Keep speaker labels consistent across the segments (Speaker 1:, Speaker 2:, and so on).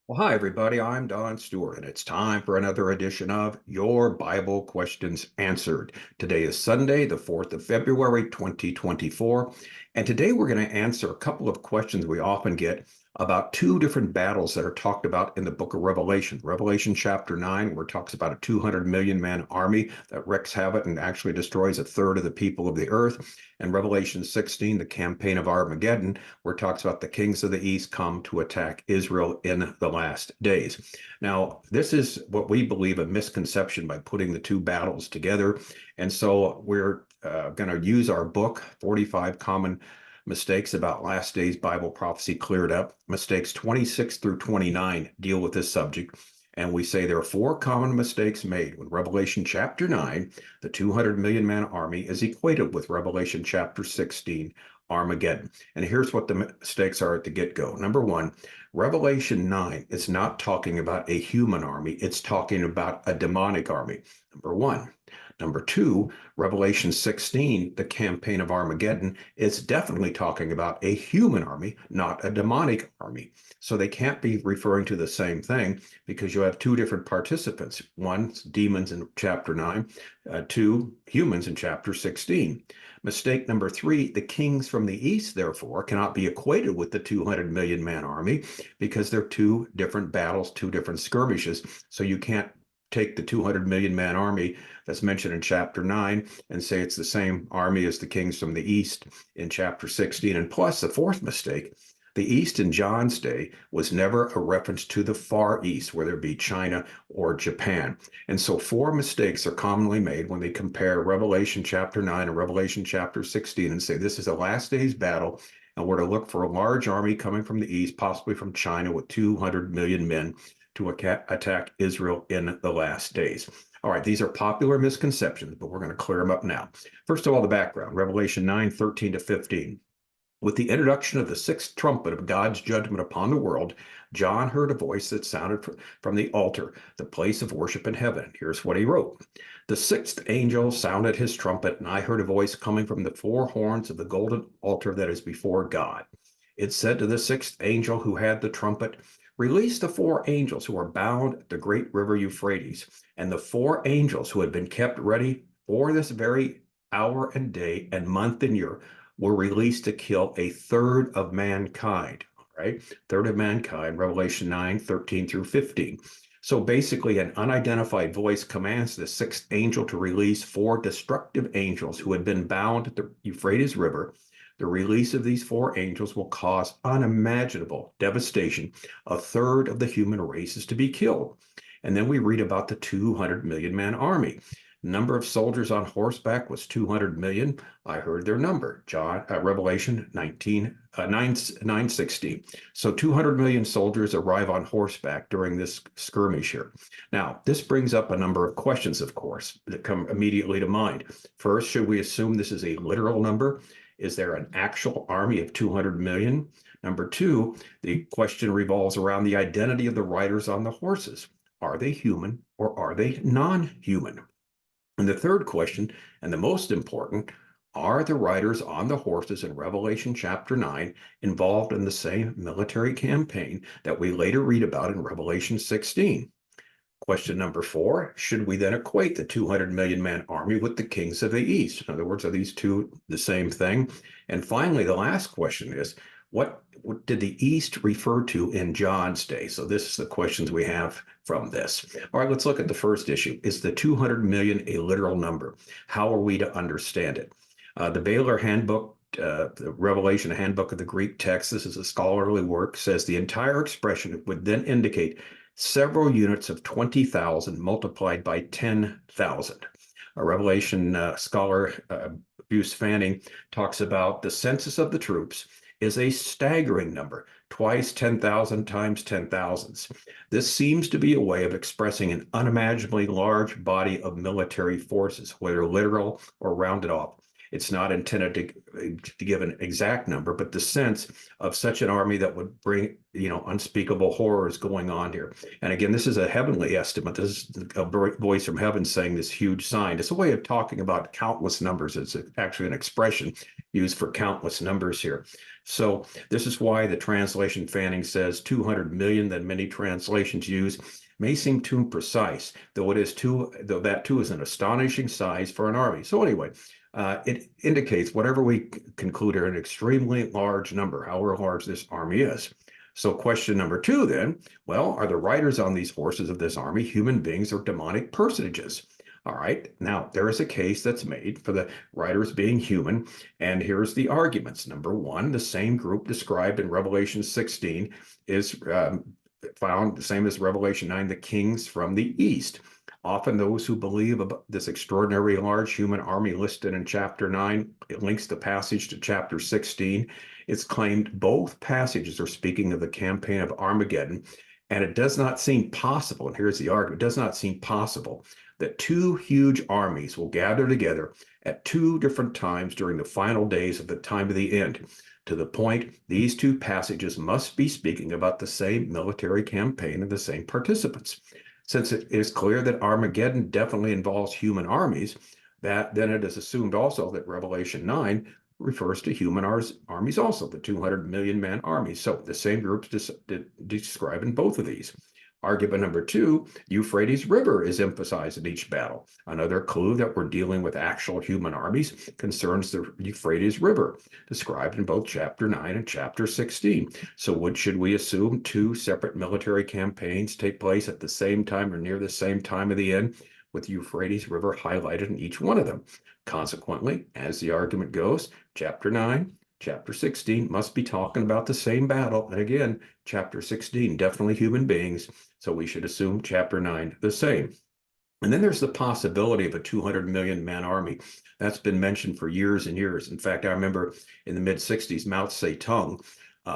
Speaker 1: Well, hi, everybody. I'm Don Stewart, and it's time for another edition of Your Bible Questions Answered. Today is Sunday, the 4th of February, 2024. And today we're going to answer a couple of questions we often get about two different battles that are talked about in the book of Revelation. Revelation chapter 9, where it talks about a 200 million man army that wreaks havoc and actually destroys a third of the people of the earth. And Revelation 16, the campaign of Armageddon, where it talks about the kings of the east come to attack Israel in the last days. Now, this is what we believe a misconception by putting the two battles together. And so we're going to use our book, 45 Common Mistakes About Last Days Bible Prophecy Cleared Up. Mistakes 26 through 29 deal with this subject. And we say there are four common mistakes made when Revelation chapter 9, the 200 million man army, is equated with Revelation chapter 16, Armageddon. And here's what the mistakes are at the get-go. Number one, Revelation 9 is not talking about a human army, it's talking about a demonic army. Number one. Number two, Revelation 16, the campaign of Armageddon, is definitely talking about a human army, not a demonic army. So they can't be referring to the same thing because you have two different participants. One, demons in chapter 9, two, humans in chapter 16. Mistake number three, the kings from the east, therefore, cannot be equated with the 200 million man army because they're two different battles, two different skirmishes. So you can't take the 200 million man army that's mentioned in chapter 9 and say it's the same army as the kings from the east in chapter 16. And plus, the fourth mistake, the East in John's day was never a reference to the Far East, whether it be China or Japan. And so four mistakes are commonly made when they compare Revelation chapter 9 and Revelation chapter 16 and say this is a last days battle, and we're to look for a large army coming from the East, possibly from China with 200 million men to attack Israel in the last days. All right, these are popular misconceptions, but we're going to clear them up now. First of all, the background, Revelation 9:13 to 15. With the introduction of the sixth trumpet of God's judgment upon the world, John heard a voice that sounded from the altar, the place of worship in heaven. Here's what he wrote. The sixth angel sounded his trumpet, and I heard a voice coming from the four horns of the golden altar that is before God. It said to the sixth angel who had the trumpet, release the four angels who are bound at the great river Euphrates, and the four angels who had been kept ready for this very hour and day and month and year were released to kill a third of mankind, right? Third of mankind, Revelation 9:13 through 15. So basically, an unidentified voice commands the sixth angel to release four destructive angels who had been bound at the Euphrates River. The release of these four angels will cause unimaginable devastation. A third of the human race is to be killed. And then we read about the 200 million man army. Number of soldiers on horseback was 200 million. I heard their number, Revelation 9:16. So 200 million soldiers arrive on horseback during this skirmish here. Now, this brings up a number of questions, of course, that come immediately to mind. First, should we assume this is a literal number? Is there an actual army of 200 million? Number two, the question revolves around the identity of the riders on the horses. Are they human or are they non-human? And the third question, and the most important, are the riders on the horses in Revelation chapter 9 involved in the same military campaign that we later read about in Revelation 16? Question number four, should we then equate the 200 million man army with the kings of the East? In other words, are these two the same thing? And finally, the last question is, what did the East refer to in John's day? So this is the questions we have from this. All right, let's look at the first issue. Is the 200 million a literal number? How are we to understand it? The Baylor Handbook, the Revelation Handbook of the Greek text, this is a scholarly work, says the entire expression would then indicate several units of 20,000 multiplied by 10,000. A Revelation scholar, Bruce Fanning, talks about the census of the troops is a staggering number, twice 10,000 times 10,000s. This seems to be a way of expressing an unimaginably large body of military forces, whether literal or rounded off. It's not intended to give an exact number, but the sense of such an army that would bring, unspeakable horrors going on here. And again, this is a heavenly estimate. This is a voice from heaven saying this huge sign. It's a way of talking about countless numbers. It's actually an expression used for countless numbers here. So this is why the translation Fanning says 200 million that many translations use may seem too imprecise, though that too is an astonishing size for an army. So anyway, it indicates whatever we conclude are an extremely large number, however large this army is. So question number 2 then, well, are the riders on these horses of this army human beings or demonic personages? All right, now there is a case that's made for the riders being human, and here's the arguments. Number 1, the same group described in Revelation 16 is found the same as Revelation 9, the kings from the east. Often those who believe about this extraordinary large human army listed in chapter 9, it links the passage to chapter 16. It's claimed both passages are speaking of the campaign of Armageddon, and it does not seem possible, and here's the argument, it does not seem possible that 2 huge armies will gather together at 2 different times during the final days of the time of the end. To the point, these 2 passages must be speaking about the same military campaign and the same participants. Since it is clear that Armageddon definitely involves human armies, then it is assumed also that Revelation 9 refers to human armies also, the 200 million man army. So the same groups described in both of these. Argument number 2, Euphrates River is emphasized in each battle. Another clue that we're dealing with actual human armies concerns the Euphrates River, described in both chapter 9 and chapter 16. So should we assume 2 separate military campaigns take place at the same time or near the same time of the end, with Euphrates River highlighted in each one of them? Consequently, as the argument goes, chapter 9, chapter 16 must be talking about the same battle. And again, chapter 16, definitely human beings. So we should assume chapter 9 the same. And then there's the possibility of a 200 million man army. That's been mentioned for years and years. In fact, I remember in the mid-60s, Mao Zedong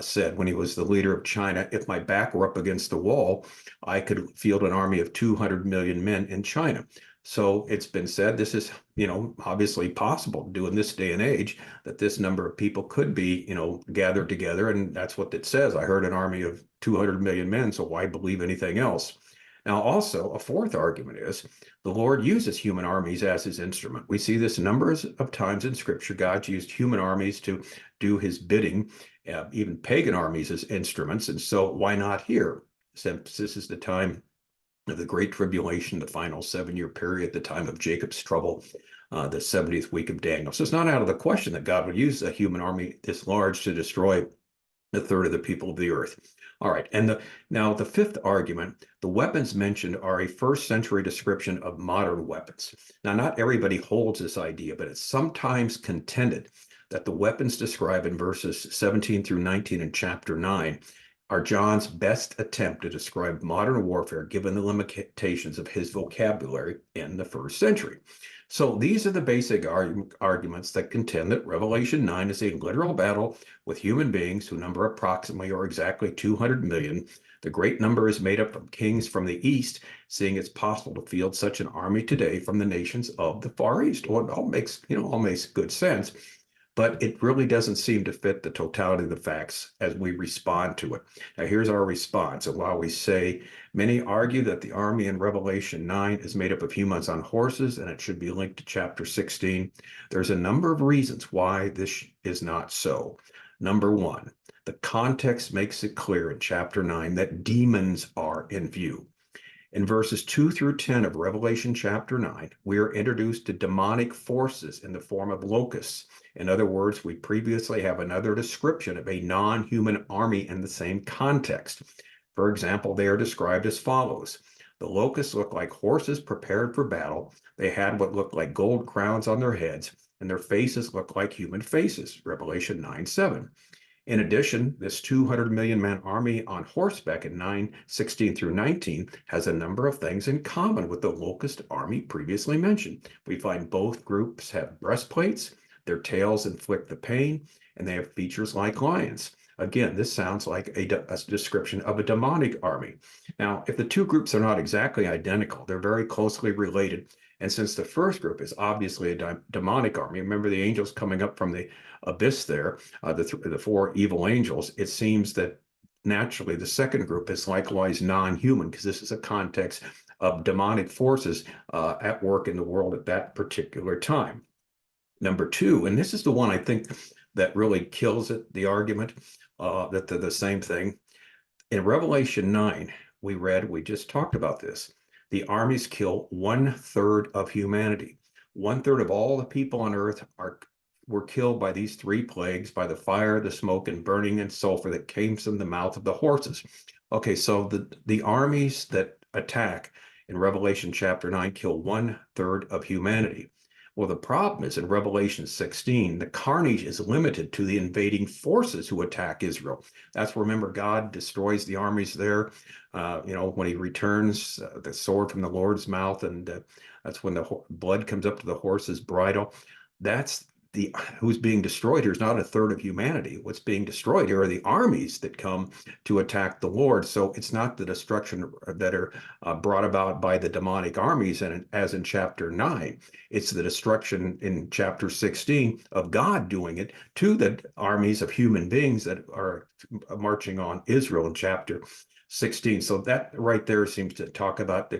Speaker 1: said when he was the leader of China, if my back were up against the wall, I could field an army of 200 million men in China. So it's been said this is, obviously possible to do in this day and age, that this number of people could be, gathered together. And that's what it says. I heard an army of 200 million men, so why believe anything else? Now, also, a fourth argument is the Lord uses human armies as his instrument. We see this numbers of times in Scripture. God used human armies to do his bidding, even pagan armies as instruments. And so why not here? Since this is the time of the Great Tribulation, the final 7-year period, the time of Jacob's trouble, the 70th week of Daniel. So it's not out of the question that God would use a human army this large to destroy a third of the people of the earth. All right, and now the fifth argument, the weapons mentioned are a first-century description of modern weapons. Now, not everybody holds this idea, but it's sometimes contended that the weapons described in verses 17 through 19 in chapter 9 are John's best attempt to describe modern warfare given the limitations of his vocabulary in the first century. So these are the basic arguments that contend that Revelation 9 is a literal battle with human beings who number approximately or exactly 200 million. The great number is made up of kings from the east, seeing it's possible to field such an army today from the nations of the Far East. Well, it all makes good sense. But it really doesn't seem to fit the totality of the facts as we respond to it. Now, here's our response. And while we say many argue that the army in Revelation 9 is made up of humans on horses and it should be linked to chapter 16, there's a number of reasons why this is not so. Number 1, the context makes it clear in chapter 9 that demons are in view. In verses 2 through 10 of Revelation chapter 9, we are introduced to demonic forces in the form of locusts. In other words, we previously have another description of a non-human army in the same context. For example, they are described as follows. The locusts looked like horses prepared for battle. They had what looked like gold crowns on their heads, and their faces looked like human faces, Revelation 9:7. In addition, this 200 million man army on horseback in 9:16 through 19 has a number of things in common with the locust army previously mentioned. We find both groups have breastplates, their tails inflict the pain, and they have features like lions. Again, this sounds like a description of a demonic army. Now, if the two groups are not exactly identical, they're very closely related, And since the first group is obviously a demonic army, remember the angels coming up from the abyss there, the four evil angels, it seems that naturally the second group is likewise non-human, because this is a context of demonic forces at work in the world at that particular time. Number two, and this is the one I think that really kills it, the argument that they're the same thing. In Revelation 9, we just talked about this. The armies kill 1/3 of humanity. 1/3 of all the people on earth were killed by these three plagues, by the fire, the smoke, and burning and sulfur that came from the mouth of the horses. Okay, so the armies that attack in Revelation chapter 9 kill 1/3 of humanity. Well, the problem is in Revelation 16, the carnage is limited to the invading forces who attack Israel. That's where, remember, God destroys the armies there, when he returns the sword from the Lord's mouth, and that's when the blood comes up to the horse's bridle. That's who's being destroyed here is not 1/3 of humanity. What's being destroyed here are the armies that come to attack the Lord. So it's not the destruction that are brought about by the demonic armies, and as in chapter 9, it's the destruction in chapter 16 of God doing it to the armies of human beings that are marching on Israel in chapter 16. So that right there seems to talk about the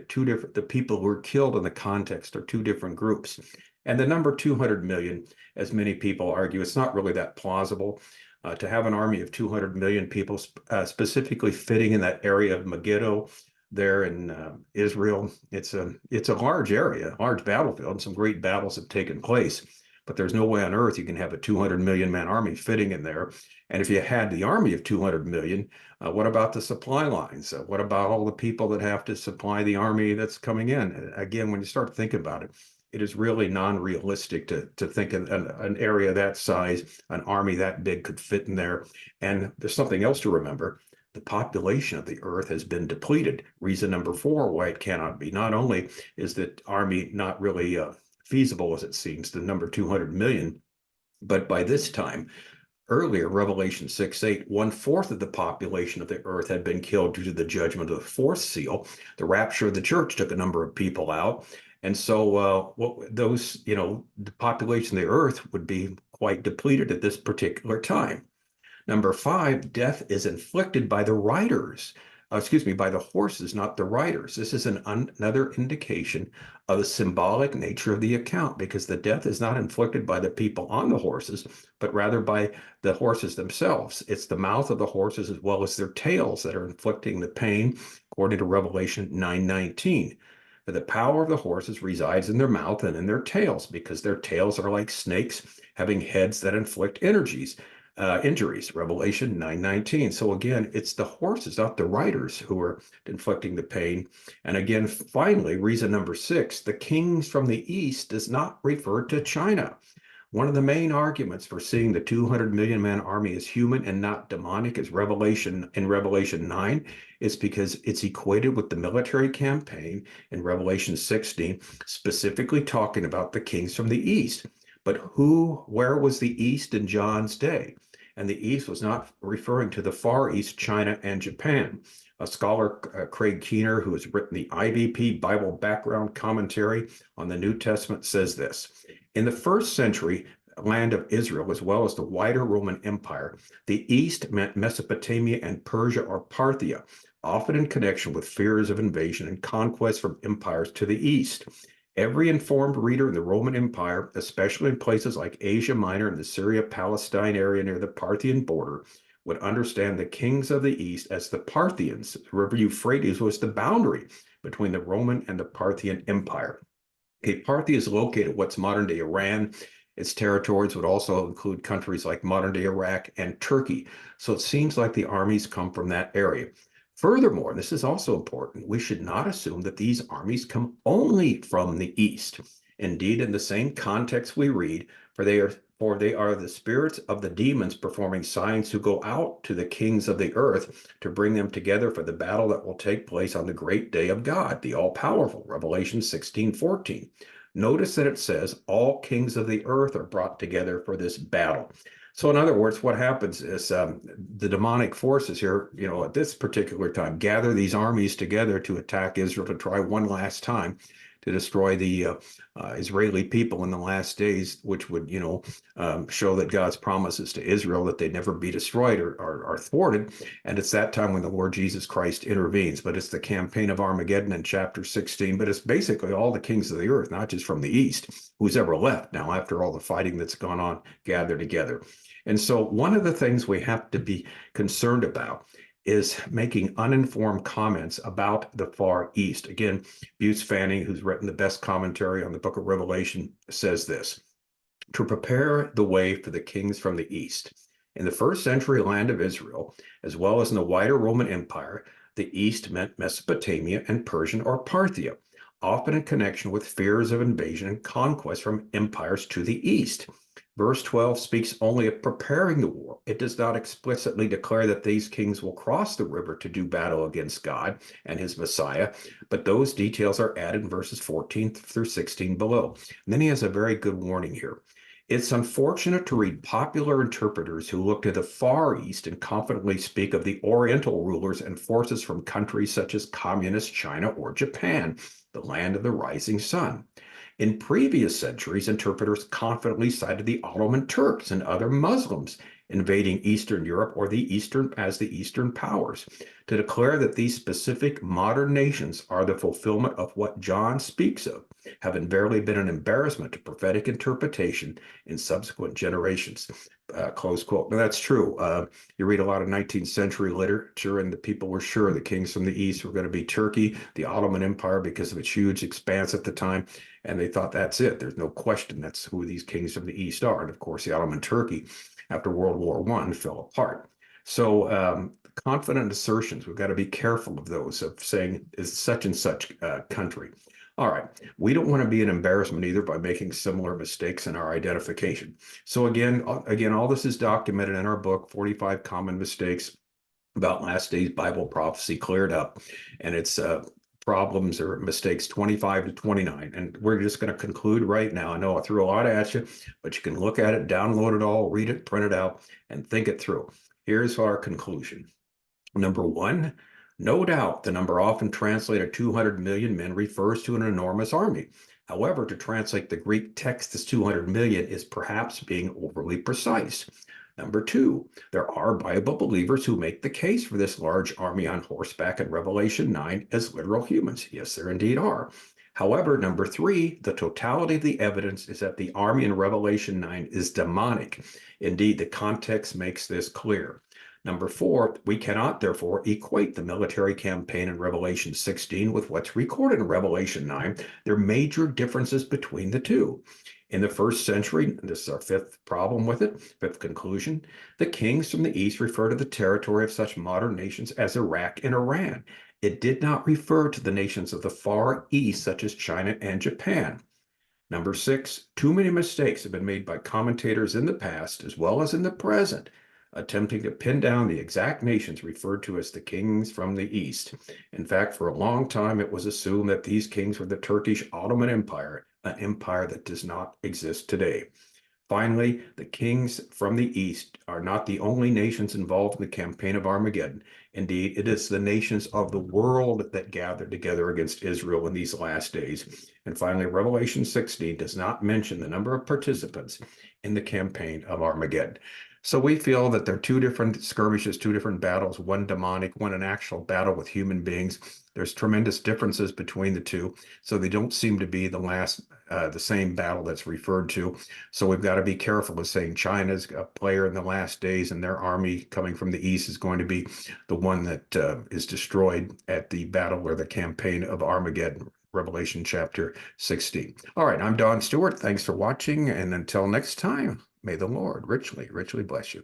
Speaker 1: people who were killed in the context are two different groups. And the number 200 million, as many people argue, it's not really that plausible to have an army of 200 million people specifically fitting in that area of Megiddo there in Israel. It's a large area, large battlefield, and some great battles have taken place. But there's no way on earth you can have a 200 million man army fitting in there. And if you had the army of 200 million, what about the supply lines? What about all the people that have to supply the army that's coming in? Again, when you start thinking about it, it is really non-realistic to think an area that size, an army that big could fit in there. And there's something else to remember. The population of the earth has been depleted. Reason number 4 why it cannot be. Not only is the army not really feasible as it seems, the number 200 million, but by this time, earlier, Revelation 6:8, 1/4 of the population of the earth had been killed due to the judgment of the fourth seal. The rapture of the church took a number of people out. And so the population of the earth would be quite depleted at this particular time. Number 5, death is inflicted by the riders. By the horses, not the riders. This is another indication of the symbolic nature of the account, because the death is not inflicted by the people on the horses, but rather by the horses themselves. It's the mouth of the horses as well as their tails that are inflicting the pain, according to Revelation 9:19. For the power of the horses resides in their mouth and in their tails, because their tails are like snakes, having heads that inflict injuries. Revelation 9:19. So again, it's the horses, not the riders, who are inflicting the pain. And again, finally, reason number 6, the kings from the east does not refer to China. One of the main arguments for seeing the 200 million man army as human and not demonic as Revelation 9 is because it's equated with the military campaign in Revelation 16, specifically talking about the kings from the east. But where was the east in John's day? And the east was not referring to the far east, China and Japan. A scholar, Craig Keener, who has written the IBP Bible Background Commentary on the New Testament, says this: in the first century land of Israel, as well as the wider Roman Empire, the east meant Mesopotamia and Persia or Parthia, often in connection with fears of invasion and conquest from empires to the east. Every informed reader in the Roman Empire, especially in places like Asia Minor and the Syria-Palestine area near the Parthian border, would understand the kings of the east as the Parthians. The river Euphrates was the boundary between the Roman and the Parthian Empire. Parthia is located in what's modern-day Iran. Its territories would also include countries like modern-day Iraq and Turkey. So it seems like the armies come from that area. Furthermore, and this is also important, we should not assume that these armies come only from the east. Indeed, in the same context we read, for they are the spirits of the demons performing signs who go out to the kings of the earth to bring them together for the battle that will take place on the great day of God, the all-powerful, Revelation 16:14. Notice that it says all kings of the earth are brought together for this battle. So in other words, what happens is the demonic forces here, at this particular time, gather these armies together to attack Israel to try one last time to destroy the Israeli people in the last days, which would, show that God's promises to Israel that they'd never be destroyed are thwarted. And it's that time when the Lord Jesus Christ intervenes. But it's the campaign of Armageddon in chapter 16. But it's basically all the kings of the earth, not just from the east, who's ever left now after all the fighting that's gone on, gathered together. And so one of the things we have to be concerned about is making uninformed comments about the Far East. Again, Butts Fanning, who's written the best commentary on the book of Revelation, says this: to prepare the way for the kings from the East. In the first century land of Israel, as well as in the wider Roman Empire, the East meant Mesopotamia and Persian or Parthia, often in connection with fears of invasion and conquest from empires to the East. Verse 12 speaks only of preparing the war. It does not explicitly declare that these kings will cross the river to do battle against God and his Messiah, but those details are added in verses 14 through 16 below. And then he has a very good warning here. It's unfortunate to read popular interpreters who look to the Far East and confidently speak of the Oriental rulers and forces from countries such as communist China or Japan, the land of the rising sun. In previous centuries, interpreters confidently cited the Ottoman Turks and other Muslims invading Eastern Europe or the Eastern powers to declare that these specific modern nations are the fulfillment of what John speaks of, have invariably been an embarrassment to prophetic interpretation in subsequent generations. Close quote. Now, that's true. You read a lot of 19th century literature, and the people were sure the kings from the East were going to be Turkey, the Ottoman Empire, because of its huge expanse at the time. And they thought that's it. There's no question that's who these kings from the East are. And of course, the Ottoman Turkey after World War I fell apart. So confident assertions, we've got to be careful of those, of saying is such and such country. All right, we don't want to be an embarrassment either by making similar mistakes in our identification. So again, all this is documented in our book, 45 Common Mistakes about Last Days Bible Prophecy Cleared Up. And it's problems or mistakes 25 to 29. And we're just going to conclude right now. I know I threw a lot at you, but you can look at it, download it all, read it, print it out, and think it through. Here's our conclusion. Number one, no doubt the number often translated 200 million men refers to an enormous army. However, to translate the Greek text as 200 million is perhaps being overly precise. Number two, there are Bible believers who make the case for this large army on horseback in Revelation 9 as literal humans. Yes, there indeed are. However, number three, the totality of the evidence is that the army in Revelation 9 is demonic. Indeed, the context makes this clear. Number four, we cannot therefore equate the military campaign in Revelation 16 with what's recorded in Revelation 9. There are major differences between the two. In the first century, this is our fifth problem with it, fifth conclusion, the kings from the East refer to the territory of such modern nations as Iraq and Iran. It did not refer to the nations of the Far East, such as China and Japan. Number six, too many mistakes have been made by commentators in the past, as well as in the present, attempting to pin down the exact nations referred to as the kings from the East. In fact, for a long time, it was assumed that these kings were the Turkish Ottoman Empire, an empire that does not exist today. Finally, the kings from the East are not the only nations involved in the campaign of Armageddon. Indeed, it is the nations of the world that gathered together against Israel in these last days. And finally, Revelation 16 does not mention the number of participants in the campaign of Armageddon. So we feel that there are two different skirmishes, two different battles, one demonic, one an actual battle with human beings. There's tremendous differences between the two. So they don't seem to be the same battle that's referred to. So we've got to be careful of saying China's a player in the last days and their army coming from the East is going to be the one that is destroyed at the battle or the campaign of Armageddon, Revelation chapter 16. All right, I'm Don Stewart. Thanks for watching. And until next time, may the Lord richly, richly bless you.